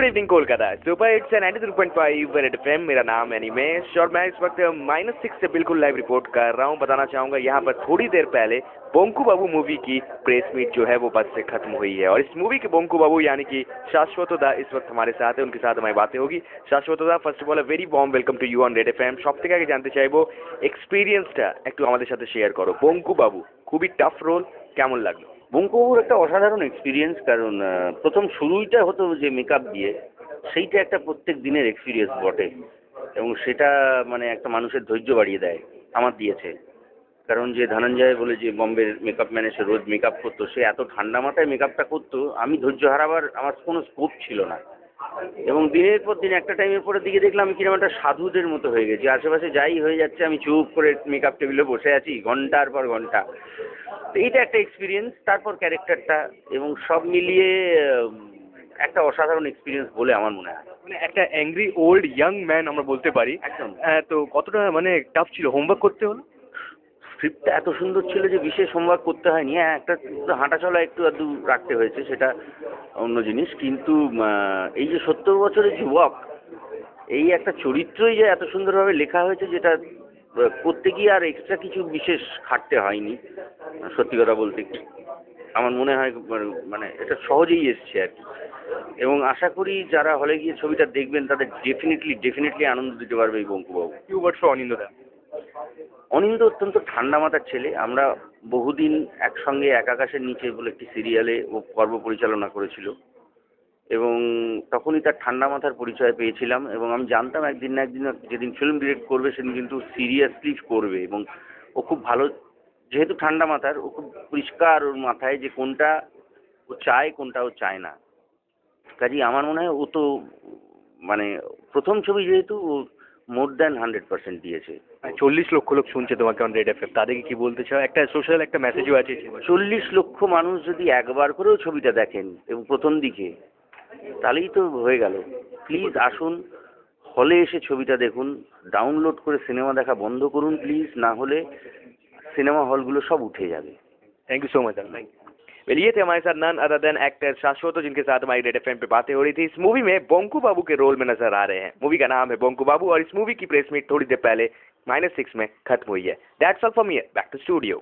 Good evening Kolkata super hits 93.5 red FM. मेरा नाम है निमेश और मैं इस वक्त -6 से बिल्कुल लाइव रिपोर्ट कर रहा हूं। बताना चाहूंगा यहाँ पर थोड़ी देर पहले बोंकू बाबू मूवी की प्रेस मीट जो है वो बस से खत्म हुई है और इस मूवी के बोंकू बाबू यानी कि शाश्वतदा इस वक्त हमारे साथ है। उनके साथ हमारी बातें होगी। शाश्वतदा, first of all very warm welcome to you on Red FM. সব থেকে আগে জানতে চাইবো এক্সপিরিয়েন্সটা একটু আমাদের সাথে শেয়ার করো। বঙ্কু বাবু খুবই টাফ রোল, কেমন লাগলো? বঙ্কুবাবুর একটা অসাধারণ এক্সপিরিয়েন্স, কারণ প্রথম শুরুইটা হতো যে মেকআপ দিয়ে, সেইটা একটা প্রত্যেক দিনের এক্সপিরিয়েন্স বটে এবং সেটা মানে একটা মানুষের ধৈর্য বাড়িয়ে দেয়। আমার দিয়েছে, কারণ যে ধনঞ্জয় বলে যে বম্বের মেকআপ ম্যান এসে রোজ মেকআপ করতো, সে এত ঠান্ডা মাথায় মেকআপটা করতো, আমি ধৈর্য হারাবার আমার কোনো স্কোপ ছিল না। এবং দিনের পর দিন একটা টাইমের পরের দিকে দেখলাম আমি কিরকম একটা সাধুদের মতো হয়ে গেছি। আশেপাশে যাই হয়ে যাচ্ছে, আমি চুপ করে মেকআপ টেবিলে বসে আছি ঘন্টার পর ঘন্টা। তো এইটা একটা এক্সপিরিয়েন্স, তারপর ক্যারেক্টারটা এবং সব মিলিয়ে একটা অসাধারণ এক্সপিরিয়েন্স বলে আমার মনে হয়। মানে একটা অ্যাংরি ওল্ড ইয়াং ম্যান আমরা বলতে পারি। একদম। তো কতটা মানে টাফ ছিল, হোমওয়ার্ক করতে হলো? স্ক্রিপ্টটা এত সুন্দর ছিল যে বিশেষ হোমওয়ার্ক করতে হয়নি। হ্যাঁ, একটা হাঁটাচলা একটু আধটু রাখতে হয়েছে, সেটা অন্য জিনিস। কিন্তু এই যে 70 বছরের যুবক, এই একটা চরিত্রই যে এত সুন্দরভাবে লেখা হয়েছে, যেটা করতে গিয়ে আর এক্সট্রা কিছু বিশেষ খাটতে হয়নি। সত্যি কথা বলতে কি আমার মনে হয় মানে এটা সহজেই এসছে আর কি। এবং আশা করি যারা হলে গিয়ে ছবিটা দেখবেন তাদের ডেফিনেটলি আনন্দ দিতে পারবে এই বঙ্কুবাবু। Few words for অনিন্দদা। অনিন্দ অত্যন্ত ঠান্ডা মাথার ছেলে। আমরা বহুদিন একসঙ্গে এক আকাশের নিচে বলে একটি সিরিয়ালে ও পর্ব পরিচালনা করেছিল এবং তখনই তার ঠান্ডা মাথার পরিচয় পেয়েছিলাম এবং আমি জানতাম একদিন না একদিন যেদিন ফিল্ম ডিরেক্ট করবে সেদিন কিন্তু সিরিয়াসলি করবে। এবং ও খুব ভালো, যেহেতু ঠান্ডা মাথার, ও খুব পরিষ্কার ওর মাথায় যে কোনটা ও চায় কোনটা ও চায় না। কাজেই আমার মনে হয় ও তো মানে প্রথম ছবি যেহেতু ও মোর দ্যান 100% দিয়েছে। 40 লক্ষ লোক শুনছে তোমাকে অন রেড এফএম, তাদেরকে কি বলতে চাও? একটা সোশ্যাল একটা মেসেজও আছে। 40 লক্ষ মানুষ যদি একবার করেও ছবিটা দেখেন এবং প্রথম দিকে, তাহলেই তো হয়ে গেল। প্লিজ আসুন, হলে এসে ছবিটা দেখুন। ডাউনলোড করে সিনেমা দেখা বন্ধ করুন প্লিজ, না হলে সিনেমা হলগুলো সব উঠে যাবে। Thank you so much. Thank you. Well, ये थे हमारे साथ नन अदर देन एक्टर शाश्वत, जिनके साथ हमारी रेड एफएम पे बातें हो रही थी। इस मूवी में बोंकू बाबू के रोल में नजर आ रहे हैं। मूवी का नाम है बोंकू बाबू और इस मूवी की प्रेस मीट थोड़ी देर पहले -6 में खत्म हुई है। That's all for me, back to studio.